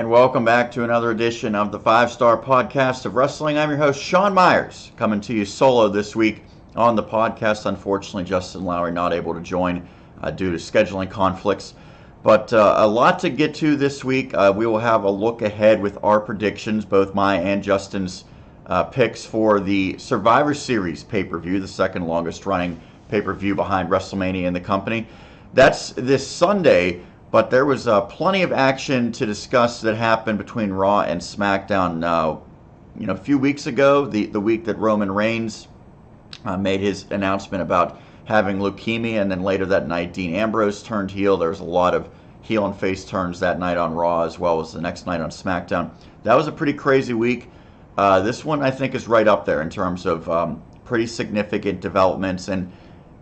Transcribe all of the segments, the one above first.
And welcome back to another edition of the 5-Star Podcast of Wrestling. I'm your host, Sean Meyers, coming to you solo this week on the podcast. Unfortunately, Justin Lowry not able to join due to scheduling conflicts. But a lot to get to this week. We will have a look ahead with our predictions, both my and Justin's picks for the Survivor Series pay-per-view, the second longest running pay-per-view behind WrestleMania in the company. That's this Sunday. But there was plenty of action to discuss that happened between Raw and SmackDown. A few weeks ago, the week that Roman Reigns made his announcement about having leukemia, and then later that night, Dean Ambrose turned heel. There was a lot of heel and face turns that night on Raw, as well as the next night on SmackDown. That was a pretty crazy week. This one, I think, is right up there in terms of pretty significant developments, and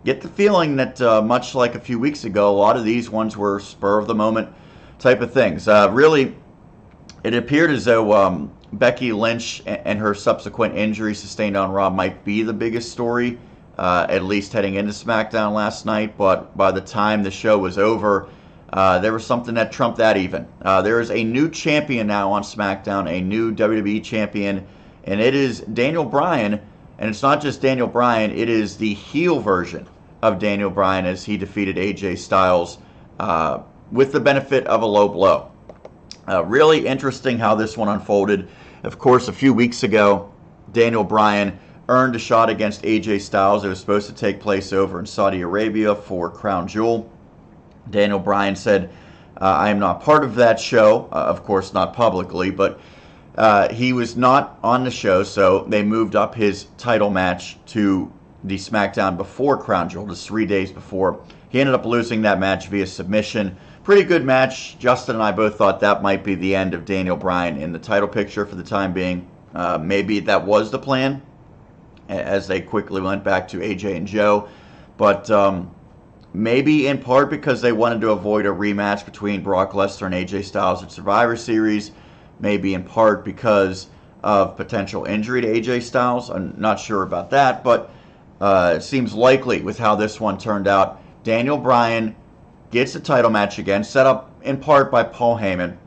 get the feeling that much like a few weeks ago, a lot of these ones were spur of the moment type of things. Really, it appeared as though Becky Lynch and her subsequent injury sustained on Raw might be the biggest story, at least heading into SmackDown last night. But by the time the show was over, there was something that trumped that even. There is a new champion now on SmackDown, a new WWE champion, and it is Daniel Bryan. And it's not just Daniel Bryan, it is the heel version of Daniel Bryan as he defeated AJ Styles with the benefit of a low blow. Really interesting how this one unfolded. Of course, a few weeks ago, Daniel Bryan earned a shot against AJ Styles. It was supposed to take place over in Saudi Arabia for Crown Jewel. Daniel Bryan said, I am not part of that show, of course not publicly, but he was not on the show, so they moved up his title match to the SmackDown before Crown Jewel, just 3 days before. He ended up losing that match via submission. Pretty good match. Justin and I both thought that might be the end of Daniel Bryan in the title picture for the time being. Maybe that was the plan, as they quickly went back to AJ and Joe. But maybe in part because they wanted to avoid a rematch between Brock Lesnar and AJ Styles at Survivor Series. Maybe in part because of potential injury to AJ Styles. I'm not sure about that, but it seems likely with how this one turned out. Daniel Bryan gets a title match again, set up in part by Paul Heyman.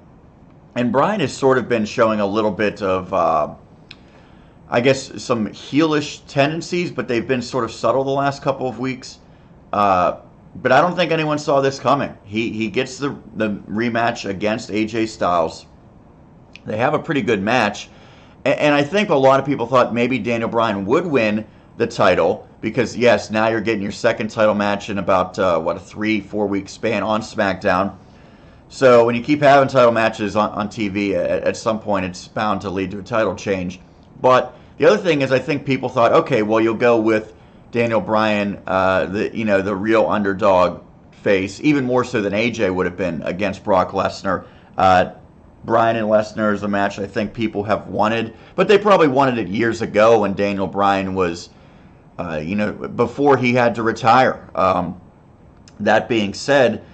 And Bryan has sort of been showing a little bit of, I guess, some heelish tendencies, but they've been sort of subtle the last couple of weeks. But I don't think anyone saw this coming. He gets the rematch against AJ Styles. They have a pretty good match. And I think a lot of people thought maybe Daniel Bryan would win the title because, yes, now you're getting your second title match in about, a 3-4 week span on SmackDown. So when you keep having title matches on TV, at some point it's bound to lead to a title change. But the other thing is I think people thought, okay, well, you'll go with Daniel Bryan, the real underdog face, even more so than AJ would have been against Brock Lesnar. Bryan and Lesnar is a match I think people have wanted, but they probably wanted it years ago when Daniel Bryan was, before he had to retire. That being said,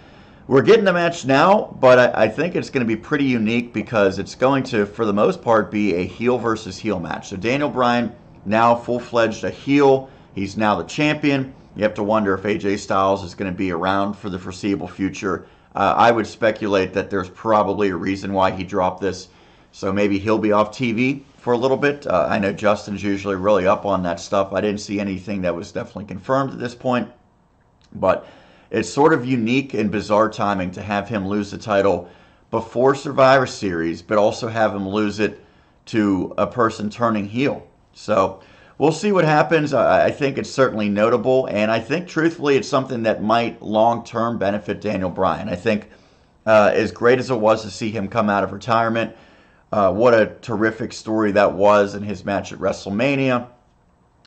we're getting the match now, but I think it's going to be pretty unique because it's going to, for the most part, be a heel versus heel match. So Daniel Bryan, now full-fledged a heel. He's now the champion. You have to wonder if AJ Styles is going to be around for the foreseeable future. I would speculate that there's probably a reason why he dropped this. So maybe he'll be off TV for a little bit. I know Justin's usually really up on that stuff. I didn't see anything that was definitely confirmed at this point. But it's sort of unique and bizarre timing to have him lose the title before Survivor Series, but also have him lose it to a person turning heel. So we'll see what happens. I think it's certainly notable, and I think, truthfully, it's something that might long-term benefit Daniel Bryan. I think as great as it was to see him come out of retirement, what a terrific story that was in his match at WrestleMania,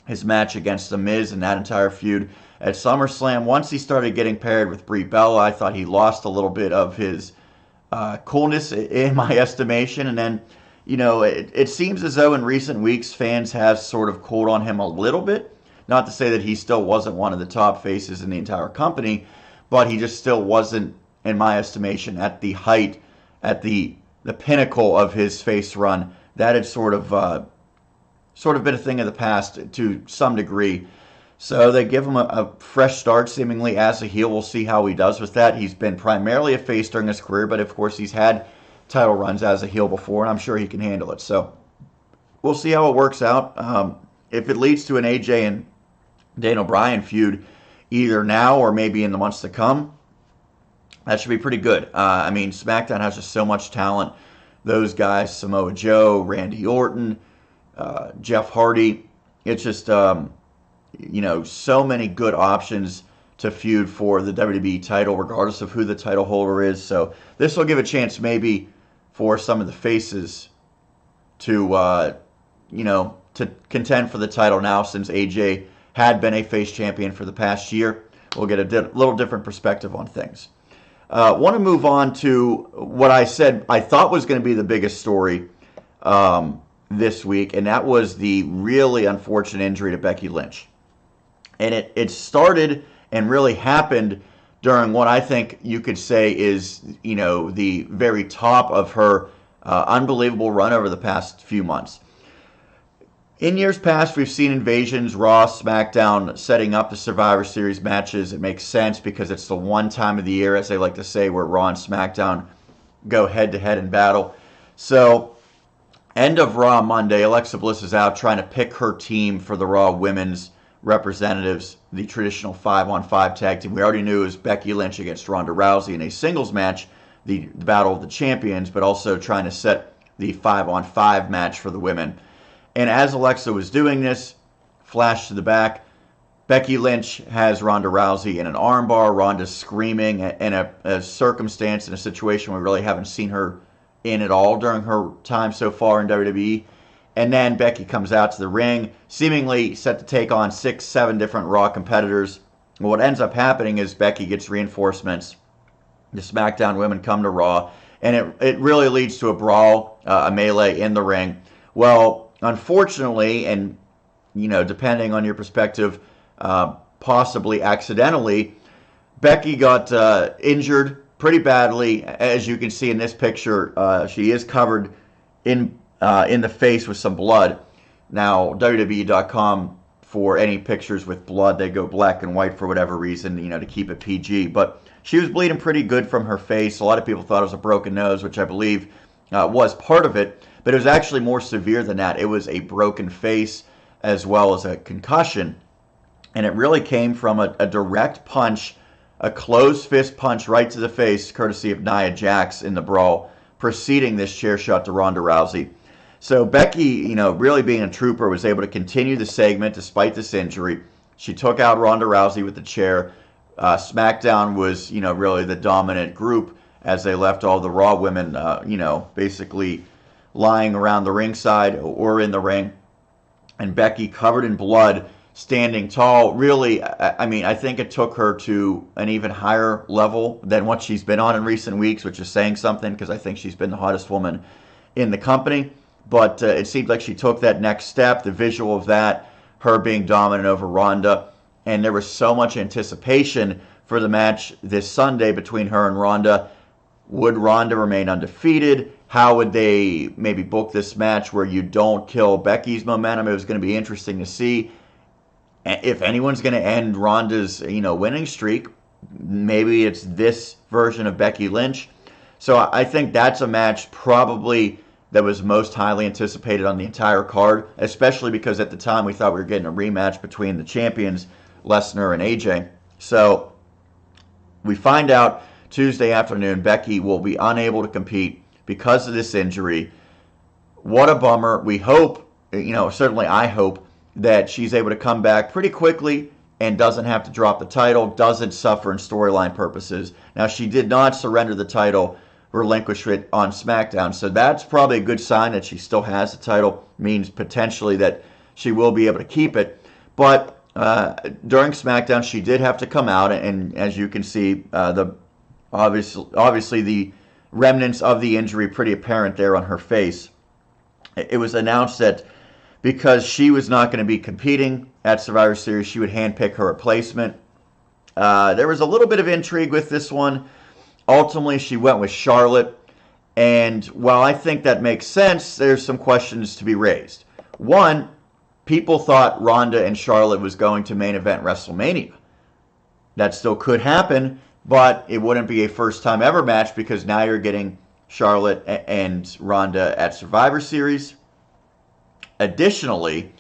his match against The Miz and that entire feud at SummerSlam. Once he started getting paired with Brie Bella, I thought he lost a little bit of his coolness in my estimation, and then it seems as though in recent weeks fans have sort of cooled on him a little bit. Not to say that he still wasn't one of the top faces in the entire company, but he just still wasn't, in my estimation, at the height, at the pinnacle of his face run. That had sort of been a thing of the past to some degree. So they give him a fresh start, seemingly as a heel. We'll see how he does with that. He's been primarily a face during his career, but of course he's had title runs as a heel before, and I'm sure he can handle it. So we'll see how it works out. If it leads to an AJ and Daniel Bryan feud either now or maybe in the months to come, that should be pretty good. I mean, SmackDown has just so much talent. Those guys, Samoa Joe, Randy Orton, Jeff Hardy. It's just, so many good options to feud for the WWE title, regardless of who the title holder is. So this will give a chance maybe for some of the faces to, to contend for the title now, since AJ had been a face champion for the past year. We'll get a little different perspective on things. Want to move on to what I said I thought was going to be the biggest story this week, and that was the really unfortunate injury to Becky Lynch. And it started and really happened during what I think you could say is, the very top of her unbelievable run over the past few months. In years past, we've seen Invasions, Raw, SmackDown setting up the Survivor Series matches. It makes sense because it's the one time of the year, as they like to say, where Raw and SmackDown go head-to-head in battle. So, end of Raw Monday, Alexa Bliss is out trying to pick her team for the Raw Women's representatives, the traditional 5-on-5 tag team. We already knew it was Becky Lynch against Ronda Rousey in a singles match, the Battle of the Champions, but also trying to set the 5-on-5 match for the women. And as Alexa was doing this, flash to the back, Becky Lynch has Ronda Rousey in an armbar. Ronda's screaming in a circumstance, in a situation we really haven't seen her in at all during her time so far in WWE. And then Becky comes out to the ring, seemingly set to take on 6-7 different Raw competitors. And what ends up happening is Becky gets reinforcements. The SmackDown women come to Raw, and it really leads to a brawl, a melee in the ring. Well, unfortunately, and depending on your perspective, possibly accidentally, Becky got injured pretty badly. As you can see in this picture, she is covered in the face with some blood. Now, WWE.com, for any pictures with blood, they go black and white for whatever reason, to keep it PG. But she was bleeding pretty good from her face. A lot of people thought it was a broken nose, which I believe was part of it. But it was actually more severe than that. It was a broken face as well as a concussion. And it really came from a direct punch, a closed fist punch right to the face, courtesy of Nia Jax in the brawl, preceding this chair shot to Ronda Rousey. So Becky, really being a trooper, was able to continue the segment despite this injury. She took out Ronda Rousey with the chair. SmackDown was, really the dominant group as they left all the Raw women, basically lying around the ringside or in the ring. And Becky, covered in blood, standing tall. Really, I think it took her to an even higher level than what she's been on in recent weeks, which is saying something, because I think she's been the hottest woman in the company. But it seemed like she took that next step, the visual of that, her being dominant over Ronda. And there was so much anticipation for the match this Sunday between her and Ronda. Would Ronda remain undefeated? How would they maybe book this match where you don't kill Becky's momentum? It was going to be interesting to see if anyone's going to end Ronda's, winning streak. Maybe it's this version of Becky Lynch. So I think that's a match probably that was most highly anticipated on the entire card, especially because at the time we thought we were getting a rematch between the champions, Lesnar and AJ. So we find out Tuesday afternoon Becky will be unable to compete because of this injury. What a bummer. We hope, certainly I hope, that she's able to come back pretty quickly and doesn't have to drop the title, doesn't suffer in storyline purposes. Now, she did not surrender the title, relinquish it on SmackDown, so that's probably a good sign that she still has the title, means potentially that she will be able to keep it. But during SmackDown, she did have to come out, and as you can see, obviously the remnants of the injury pretty apparent there on her face. It was announced that because she was not going to be competing at Survivor Series, she would handpick her replacement. There was a little bit of intrigue with this one. Ultimately, she went with Charlotte. And while I think that makes sense, there's some questions to be raised. One, people thought Ronda and Charlotte was going to main event WrestleMania. That still could happen, but it wouldn't be a first-time ever match because now you're getting Charlotte and Ronda at Survivor Series. Additionally,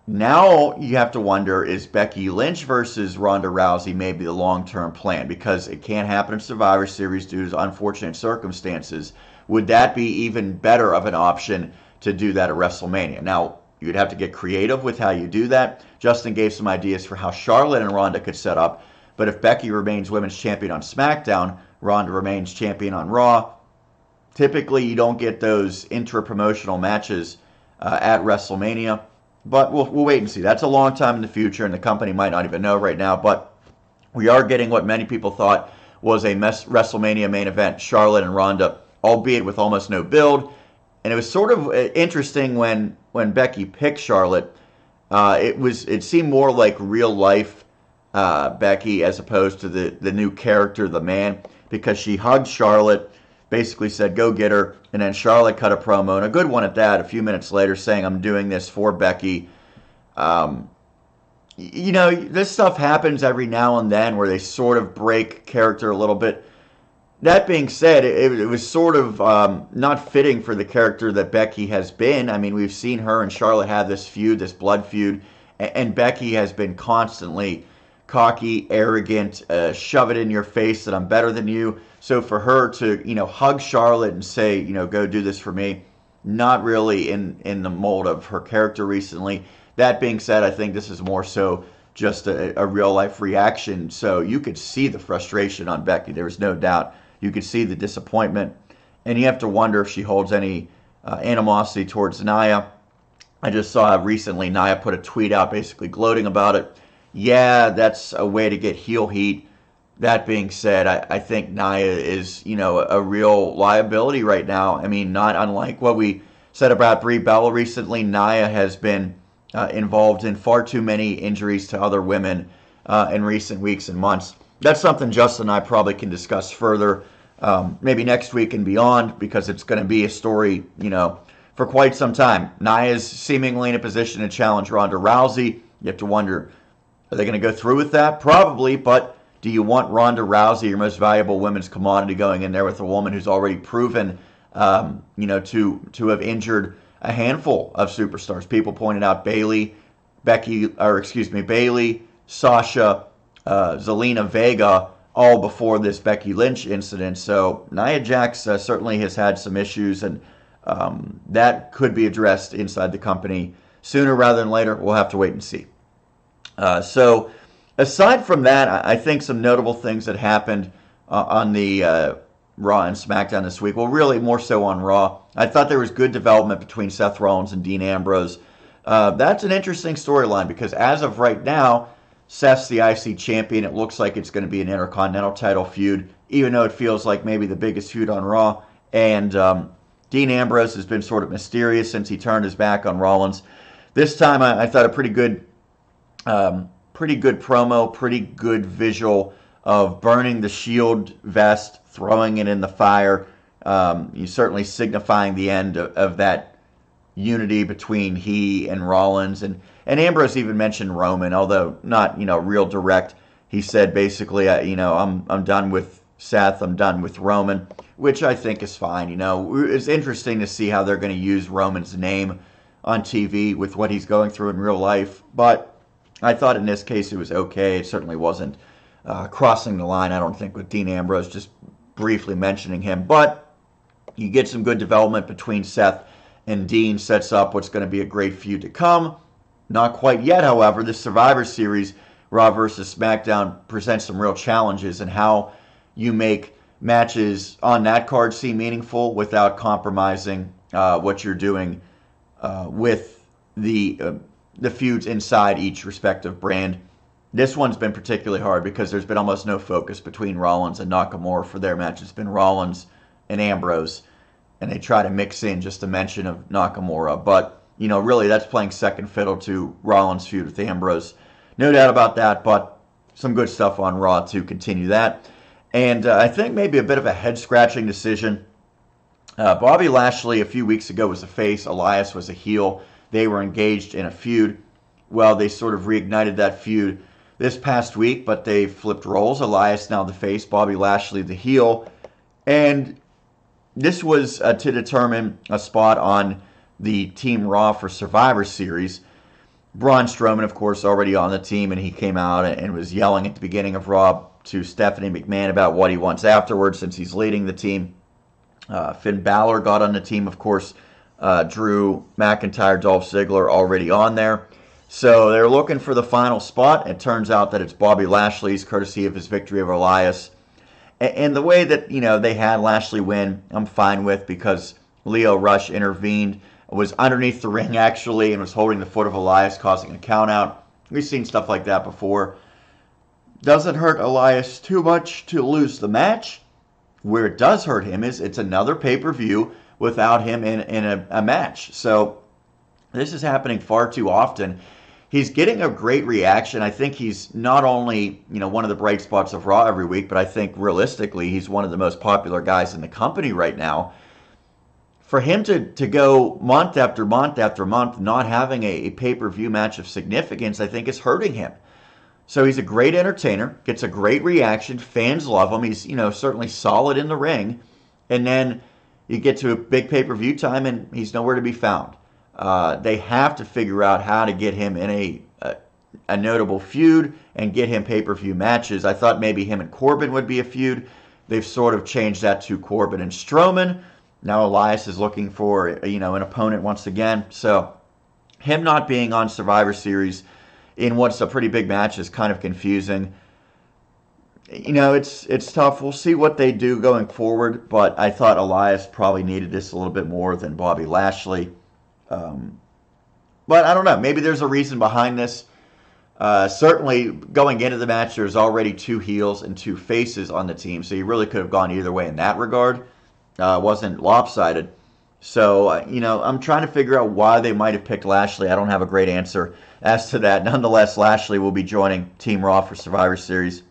now you have to wonder, is Becky Lynch versus Ronda Rousey maybe the long-term plan? Because it can't happen in Survivor Series due to unfortunate circumstances. Would that be even better of an option to do that at WrestleMania? Now, you'd have to get creative with how you do that. Justin gave some ideas for how Charlotte and Ronda could set up. But if Becky remains Women's Champion on SmackDown, Ronda remains Champion on Raw, typically you don't get those intra-promotional matches at WrestleMania. But we'll wait and see. That's a long time in the future, and the company might not even know right now. But we are getting what many people thought was a WrestleMania main event, Charlotte and Ronda, albeit with almost no build. And it was sort of interesting when Becky picked Charlotte. It seemed more like real life Becky as opposed to the new character, the man, because she hugged Charlotte, basically said, go get her. And then Charlotte cut a promo, and a good one at that, a few minutes later, saying, I'm doing this for Becky. This stuff happens every now and then where they sort of break character a little bit. That being said, it was sort of not fitting for the character that Becky has been. I mean, we've seen her and Charlotte have this feud, this blood feud, and Becky has been constantly cocky, arrogant, shove it in your face that I'm better than you. So for her to, hug Charlotte and say, go do this for me, not really in the mold of her character recently. That being said, I think this is more so just a real-life reaction. So you could see the frustration on Becky. There was no doubt. You could see the disappointment. And you have to wonder if she holds any animosity towards Nia. I just saw recently Nia put a tweet out basically gloating about it. Yeah, that's a way to get heel heat. That being said, I think Nia is, a real liability right now. I mean, not unlike what we said about Brie Bella recently. Nia has been involved in far too many injuries to other women in recent weeks and months. That's something Justin and I probably can discuss further, maybe next week and beyond, because it's going to be a story, for quite some time. Nia is seemingly in a position to challenge Ronda Rousey. You have to wonder, are they going to go through with that? Probably, but do you want Ronda Rousey, your most valuable women's commodity, going in there with a woman who's already proven, to have injured a handful of superstars? People pointed out Bayley, Sasha, Zelina Vega, all before this Becky Lynch incident. So Nia Jax certainly has had some issues, and that could be addressed inside the company sooner rather than later. We'll have to wait and see. So aside from that, I think some notable things that happened on the Raw and SmackDown this week, well, really more so on Raw. I thought there was good development between Seth Rollins and Dean Ambrose. That's an interesting storyline because as of right now, Seth's the IC champion. It looks like it's going to be an Intercontinental title feud, even though it feels like maybe the biggest feud on Raw. And Dean Ambrose has been sort of mysterious since he turned his back on Rollins. This time, I thought a pretty good promo, pretty good visual of burning the Shield vest, throwing it in the fire. You certainly signifying the end of that unity between he and Rollins. And Ambrose even mentioned Roman, although not, real direct. He said basically, I'm done with Seth, I'm done with Roman, which I think is fine. It's interesting to see how they're going to use Roman's name on TV with what he's going through in real life. But I thought in this case it was okay. It certainly wasn't crossing the line, I don't think, with Dean Ambrose just briefly mentioning him. But you get some good development between Seth and Dean, sets up what's going to be a great feud to come. Not quite yet, however. The Survivor Series, Raw versus SmackDown, presents some real challenges in how you make matches on that card seem meaningful without compromising what you're doing with the feuds inside each respective brand. This one's been particularly hard because there's been almost no focus between Rollins and Nakamura for their match. It's been Rollins and Ambrose, and they try to mix in just a mention of Nakamura. But, really that's playing second fiddle to Rollins' feud with Ambrose. No doubt about that, but some good stuff on Raw to continue that. And I think maybe a bit of a head-scratching decision. Bobby Lashley a few weeks ago was a face. Elias was a heel. They were engaged in a feud. Well, they sort of reignited that feud this past week, but they flipped roles. Elias now the face, Bobby Lashley the heel. And this was to determine a spot on the Team Raw for Survivor Series. Braun Strowman, of course, already on the team, and he came out and was yelling at the beginning of Raw to Stephanie McMahon about what he wants afterwards since he's leading the team. Finn Balor got on the team, of course. Drew McIntyre, Dolph Ziggler already on there. So they're looking for the final spot. It turns out that it's Bobby Lashley's, courtesy of his victory over Elias. And the way that, they had Lashley win, I'm fine with, because Lio Rush intervened, was underneath the ring actually, and was holding the foot of Elias, causing a count out. We've seen stuff like that before. Doesn't hurt Elias too much to lose the match. Where it does hurt him is it's another pay-per-view without him in a match. So this is happening far too often. He's getting a great reaction. I think he's not only, one of the bright spots of Raw every week, but I think realistically he's one of the most popular guys in the company right now. For him to go month after month after month not having a pay-per-view match of significance, I think is hurting him. So he's a great entertainer, gets a great reaction, fans love him, he's, certainly solid in the ring, and then you get to a big pay-per-view time and he's nowhere to be found. They have to figure out how to get him in a notable feud and get him pay-per-view matches. I thought maybe him and Corbin would be a feud. They've sort of changed that to Corbin and Strowman. Now Elias is looking for, an opponent once again. So him not being on Survivor Series in what's a pretty big match is kind of confusing. It's tough. We'll see what they do going forward, but I thought Elias probably needed this a little bit more than Bobby Lashley. But I don't know. Maybe there's a reason behind this. Certainly, going into the match, there's already 2 heels and 2 faces on the team, so you really could have gone either way in that regard. It wasn't lopsided. So, I'm trying to figure out why they might have picked Lashley. I don't have a great answer as to that. Nonetheless, Lashley will be joining Team Raw for Survivor Series.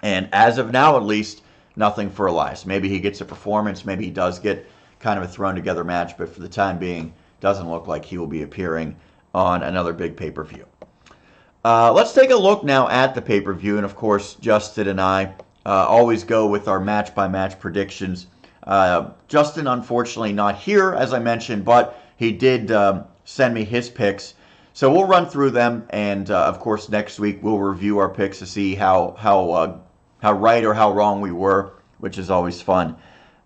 And as of now, at least, nothing for Elias. Maybe he gets a performance. Maybe he does get kind of a thrown-together match. But for the time being, doesn't look like he will be appearing on another big pay-per-view. Let's take a look now at the pay-per-view. And, of course, Justin and I always go with our match-by-match predictions. Justin, unfortunately, not here, as I mentioned, but he did send me his picks. So we'll run through them, and, of course, next week we'll review our picks to see how right or how wrong we were, which is always fun.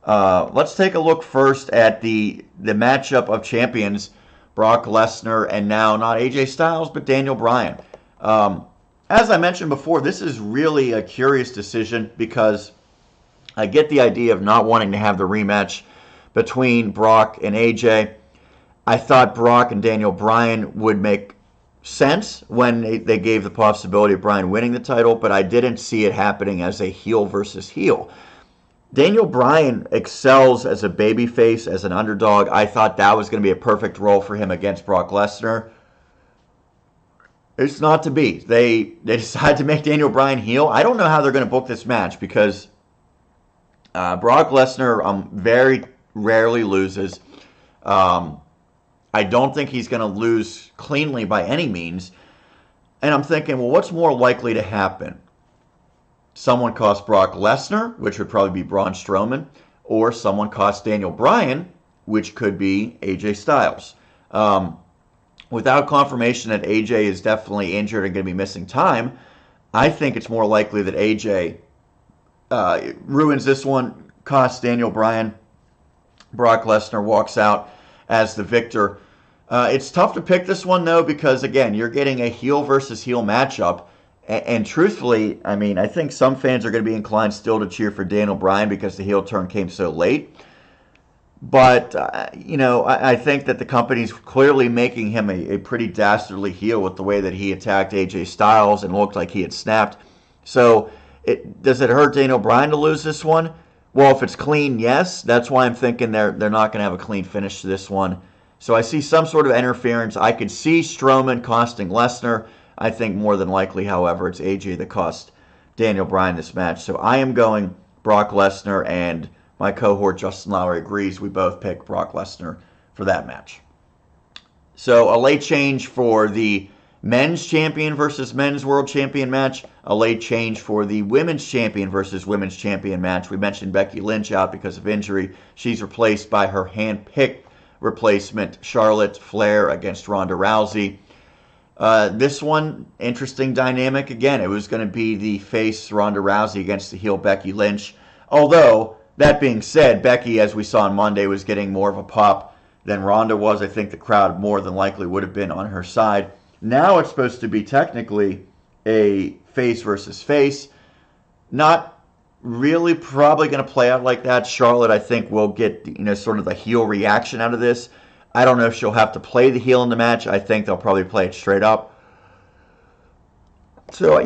Let's take a look first at the matchup of champions, Brock Lesnar, and now not AJ Styles, but Daniel Bryan. As I mentioned before, this is really a curious decision because I get the idea of not wanting to have the rematch between Brock and AJ. I thought Brock and Daniel Bryan would make sense when they gave the possibility of Bryan winning the title, but I didn't see it happening as a heel versus heel. Daniel Bryan excels as a babyface, as an underdog. I thought that was going to be a perfect role for him against Brock Lesnar. It's not to be. They decided to make Daniel Bryan heel. I don't know how they're going to book this match because Brock Lesnar very rarely loses. I don't think he's going to lose cleanly by any means. And I'm thinking, well, what's more likely to happen? Someone costs Brock Lesnar, which would probably be Braun Strowman, or someone costs Daniel Bryan, which could be AJ Styles. Without confirmation that AJ is definitely injured and going to be missing time, I think it's more likely that AJ ruins this one, costs Daniel Bryan. Brock Lesnar walks out as the victor. It's tough to pick this one, though, because, again, you're getting a heel versus heel matchup. And truthfully, I mean, I think some fans are going to be inclined still to cheer for Daniel Bryan because the heel turn came so late. But, I think that the company's clearly making him a pretty dastardly heel with the way that he attacked AJ Styles and looked like he had snapped. So, does it hurt Daniel Bryan to lose this one? Well, if it's clean, yes. That's why I'm thinking they're not going to have a clean finish to this one. So I see some sort of interference. I could see Strowman costing Lesnar. I think more than likely, however, it's AJ that cost Daniel Bryan this match. So I am going Brock Lesnar, and my cohort Justin Lowry agrees. We both pick Brock Lesnar for that match. So a late change for the Men's champion versus men's world champion match, a late change for the women's champion versus women's champion match. We mentioned Becky Lynch out because of injury. She's replaced by her hand-picked replacement, Charlotte Flair, against Ronda Rousey. This one, interesting dynamic. Again, it was going to be the face Ronda Rousey against the heel Becky Lynch. Although, that being said, Becky, as we saw on Monday, was getting more of a pop than Ronda was. I think the crowd more than likely would have been on her side. Now it's supposed to be technically a face versus face. Not really probably going to play out like that. Charlotte, I think, will get, sort of the heel reaction out of this. I don't know if she'll have to play the heel in the match. I think they'll probably play it straight up. So,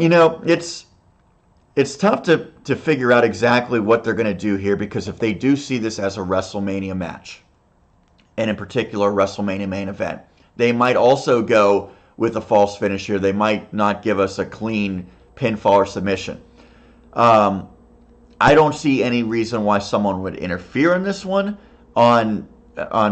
it's tough to figure out exactly what they're going to do here, because if they do see this as a WrestleMania match, and in particular a WrestleMania main event, they might also go with a false finish here. They might not give us a clean pinfall or submission. I don't see any reason why someone would interfere in this one on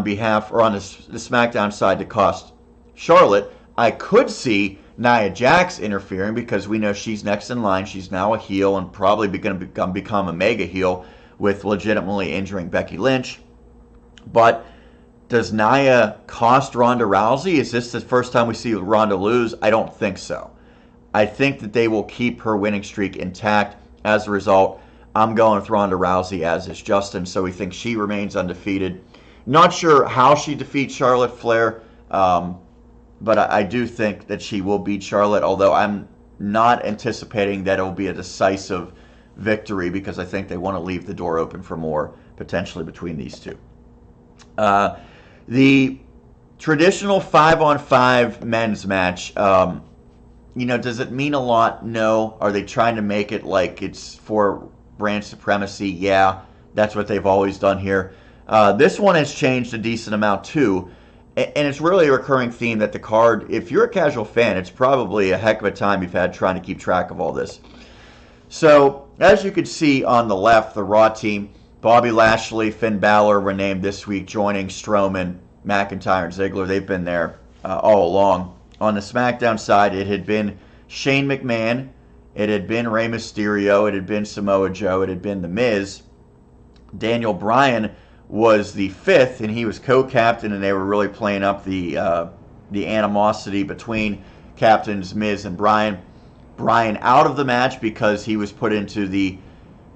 behalf or on the SmackDown side to cost Charlotte. I could see Nia Jax interfering because we know she's next in line. She's now a heel and probably going to become a mega heel with legitimately injuring Becky Lynch. But does Nia cost Ronda Rousey? Is this the first time we see Ronda lose? I don't think so. I think that they will keep her winning streak intact. As a result, I'm going with Ronda Rousey, as is Justin, so we think she remains undefeated. Not sure how she defeats Charlotte Flair, but I do think that she will beat Charlotte, although I'm not anticipating that it will be a decisive victory because I think they want to leave the door open for more, potentially, between these two. The traditional 5-on-5 men's match, does it mean a lot? No. Are they trying to make it like it's for brand supremacy? Yeah, that's what they've always done here. This one has changed a decent amount too, and it's really a recurring theme that the card, if you're a casual fan, it's probably a heck of a time you've had trying to keep track of all this. So, as you can see on the left, the Raw team, Bobby Lashley, Finn Balor were named this week, joining Strowman, McIntyre, and Ziggler. They've been there all along. On the SmackDown side, it had been Shane McMahon, it had been Rey Mysterio, it had been Samoa Joe, it had been The Miz. Daniel Bryan was the fifth, and he was co-captain, and they were really playing up the animosity between captains Miz and Bryan. Bryan out of the match because he was put into the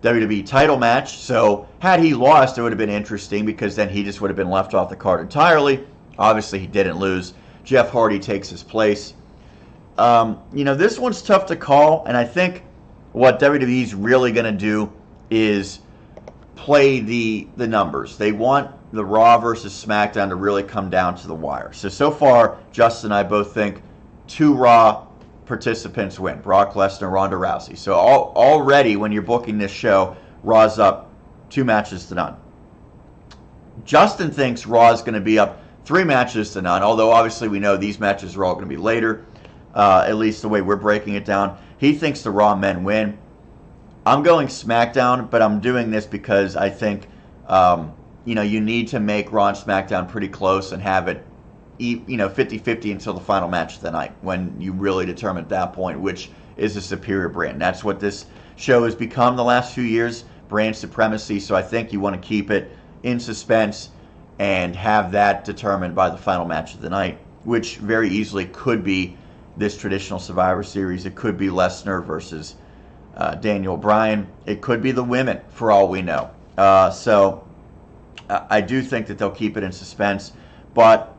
WWE title match. So had he lost, it would have been interesting because then he just would have been left off the card entirely. Obviously, he didn't lose. Jeff Hardy takes his place. This one's tough to call, and I think what WWE's really going to do is play the numbers. They want the Raw versus SmackDown to really come down to the wire. So far, Justin and I both think 2 Raw participants win, Brock Lesnar, Ronda Rousey. So already when you're booking this show, Raw's up 2-0. Justin thinks Raw is going to be up 3-0, although obviously we know these matches are all going to be later, at least the way we're breaking it down. He thinks the Raw men win. I'm going SmackDown, but I'm doing this because I think you need to make Raw and SmackDown pretty close and have it 50-50 until the final match of the night, when you really determine at that point which is a superior brand. That's what this show has become the last few years, brand supremacy. So I think you want to keep it in suspense and have that determined by the final match of the night, which very easily could be this traditional Survivor Series. It could be Lesnar versus Daniel Bryan. It could be the women, for all we know. So I do think that they'll keep it in suspense, but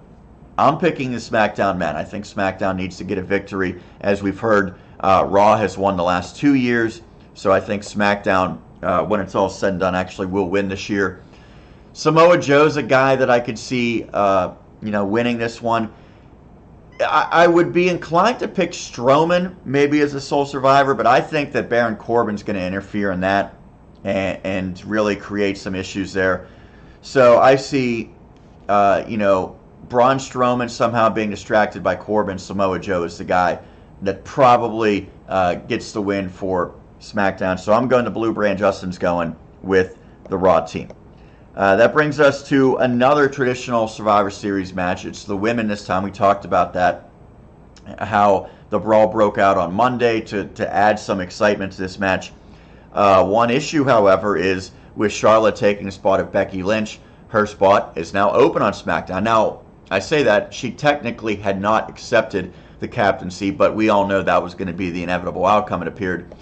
I'm picking the SmackDown men. I think SmackDown needs to get a victory. As we've heard, Raw has won the last 2 years, so I think SmackDown, when it's all said and done, actually will win this year. Samoa Joe's a guy that I could see, winning this one. I would be inclined to pick Strowman maybe as a sole survivor, but I think that Baron Corbin's going to interfere in that and really create some issues there. So I see, Braun Strowman somehow being distracted by Corbin. Samoa Joe is the guy that probably gets the win for SmackDown. So I'm going to Blue Brand. Justin's going with the Raw team. That brings us to another traditional Survivor Series match. It's the women this time. We talked about that. how the brawl broke out on Monday to add some excitement to this match. One issue, however, is with Charlotte taking the spot of Becky Lynch, her spot is now open on SmackDown. Now, I say that she technically had not accepted the captaincy, but we all know that was going to be the inevitable outcome, it appeared.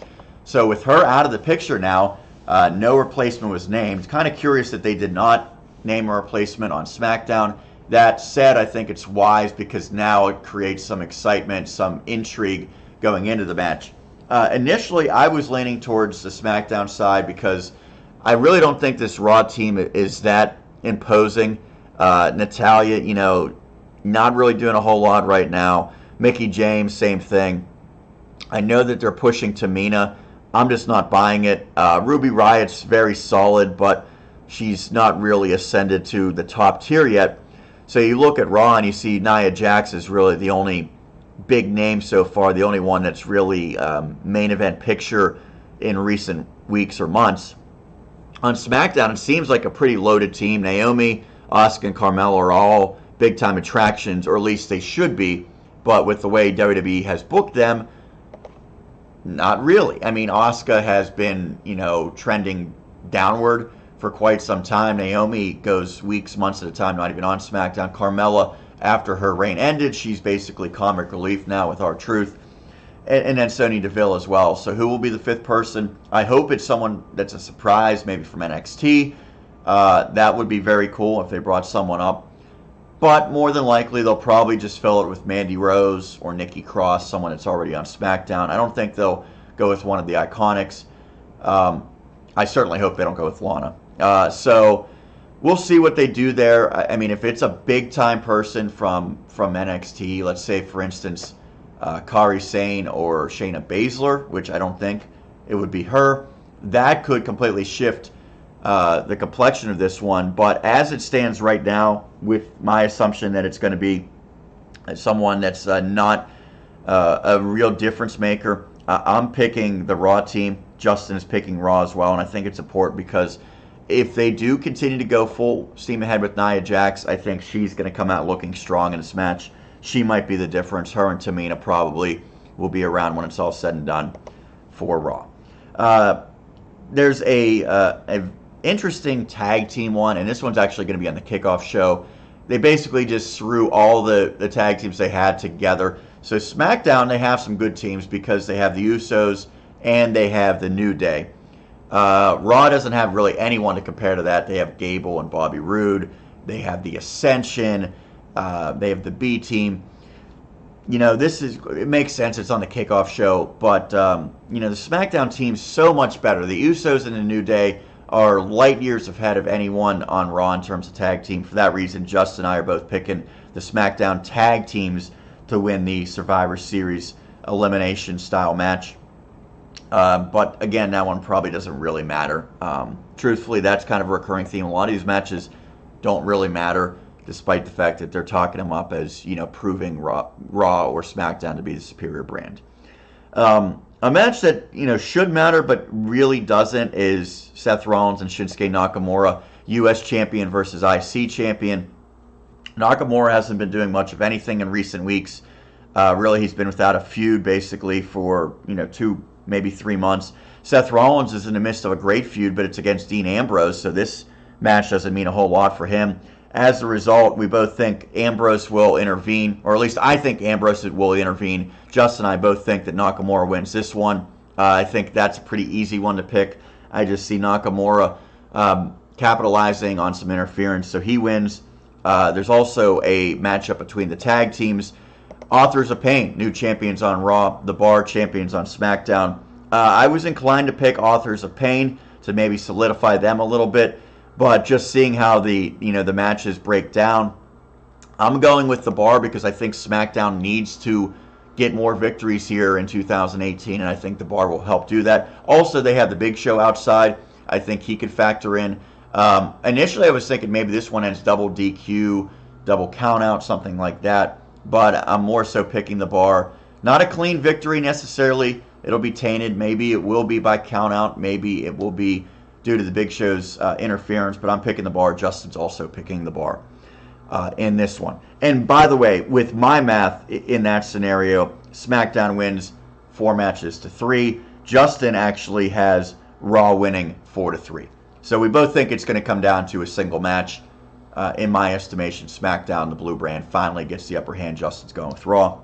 So with her out of the picture now, no replacement was named. Kind of curious that they did not name a replacement on SmackDown. That said, I think it's wise because now it creates some excitement, some intrigue going into the match. Initially, I was leaning towards the SmackDown side because I really don't think this Raw team is that imposing. Natalya, not really doing a whole lot right now. Mickie James, same thing. I know that they're pushing Tamina. I'm just not buying it. Ruby Riot's very solid, but she's not really ascended to the top tier yet. So you look at Raw and you see Nia Jax is really the only big name so far, the only one that's really main event picture in recent weeks or months. On SmackDown, it seems like a pretty loaded team. Naomi, Asuka, and Carmella are all big-time attractions, or at least they should be. But with the way WWE has booked them, not really. I mean, Asuka has been, trending downward for quite some time. Naomi goes weeks, months at a time, not even on SmackDown. Carmella, after her reign ended, she's basically comic relief now with R-Truth. And then Sonya Deville as well. So who will be the fifth person? I hope it's someone that's a surprise, maybe from NXT. That would be very cool if they brought someone up. But more than likely, they'll probably just fill it with Mandy Rose or Nikki Cross, someone that's already on SmackDown. I don't think they'll go with one of the Iconics. I certainly hope they don't go with Lana. So we'll see what they do there. I mean, if it's a big-time person from NXT, let's say, for instance, Kairi Sane or Shayna Baszler, which I don't think it would be her, that could completely shift the complexion of this one. But as it stands right now, with my assumption that it's going to be someone that's not a real difference maker, I'm picking the Raw team. Justin is picking Raw as well, and I think it's important because if they do continue to go full steam ahead with Nia Jax, I think she's going to come out looking strong in this match. She might be the difference. Her and Tamina probably will be around when it's all said and done for Raw. There's a interesting tag team one, and this one's actually going to be on the kickoff show. They basically just threw all the tag teams they had together. So SmackDown, they have some good teams because they have the Usos and they have the New Day. Raw doesn't have really anyone to compare to that. They have Gable and Bobby Roode. They have the Ascension. They have the B team. It makes sense. It's on the kickoff show, but the SmackDown team's so much better. The Usos and the New Day are light years ahead of anyone on Raw in terms of tag team. For that reason, Justin and I are both picking the SmackDown tag teams to win the Survivor Series elimination style match. But again, that one probably doesn't really matter. Truthfully, that's kind of a recurring theme. A lot of these matches don't really matter, despite the fact that they're talking them up as, proving Raw or SmackDown to be the superior brand. A match that, should matter but really doesn't is Seth Rollins and Shinsuke Nakamura, U.S. champion versus IC champion. Nakamura hasn't been doing much of anything in recent weeks. Really, he's been without a feud basically for, 2, maybe 3 months. Seth Rollins is in the midst of a great feud, but it's against Dean Ambrose, so this match doesn't mean a whole lot for him. As a result, we both think Ambrose will intervene, or at least I think Ambrose will intervene. Justin and I both think that Nakamura wins this one. I think that's a pretty easy one to pick. I just see Nakamura capitalizing on some interference, so he wins. There's also a matchup between the tag teams. Authors of Pain, new champions on Raw. The Bar, champions on SmackDown. I was inclined to pick Authors of Pain to maybe solidify them a little bit. But just seeing how the matches break down, I'm going with the Bar because I think SmackDown needs to get more victories here in 2018, and I think the Bar will help do that. Also, they have the Big Show outside. I think he could factor in. Initially, I was thinking maybe this one ends double DQ, double countout, something like that. But I'm more so picking the Bar. Not a clean victory necessarily. It'll be tainted. Maybe it will be by countout. Maybe it will be due to the Big Show's interference, but I'm picking the Bar. Justin's also picking the Bar. in this one. And by the way, with my math in that scenario, SmackDown wins 4 matches to 3. Justin actually has Raw winning 4-3. So we both think it's going to come down to a single match. In my estimation, SmackDown, the blue brand, finally gets the upper hand. Justin's going with Raw.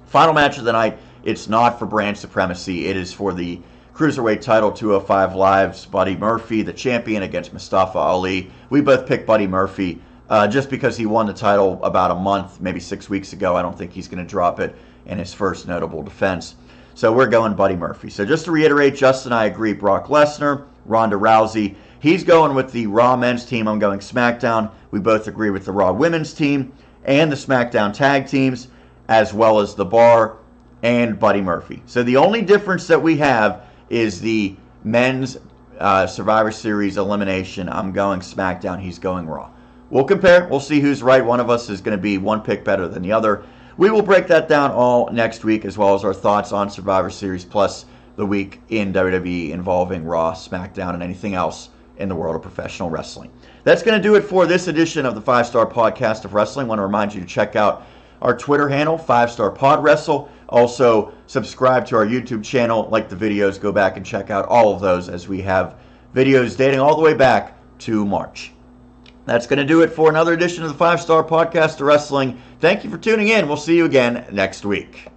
Final match of the night, it's not for brand supremacy. It is for the Cruiserweight title, 205 Live's Buddy Murphy, the champion, against Mustafa Ali. We both picked Buddy Murphy just because he won the title about a month, maybe 6 weeks ago. I don't think he's going to drop it in his first notable defense. So we're going Buddy Murphy. So just to reiterate, Justin and I agree Brock Lesnar, Ronda Rousey. He's going with the Raw men's team. I'm going SmackDown. We both agree with the Raw women's team and the SmackDown tag teams, as well as the Bar and Buddy Murphy. So the only difference that we have is the men's Survivor Series elimination. I'm going SmackDown. He's going Raw. We'll compare. We'll see who's right. One of us is going to be one pick better than the other. We will break that down all next week, as well as our thoughts on Survivor Series, plus the week in WWE involving Raw, SmackDown, and anything else in the world of professional wrestling. That's going to do it for this edition of the 5-Star Podcast of Wrestling. I want to remind you to check out our Twitter handle, 5-Star Pod Wrestle. Also, subscribe to our YouTube channel, like the videos, go back and check out all of those, as we have videos dating all the way back to March. That's going to do it for another edition of the 5-Star Podcast of Wrestling. Thank you for tuning in. We'll see you again next week.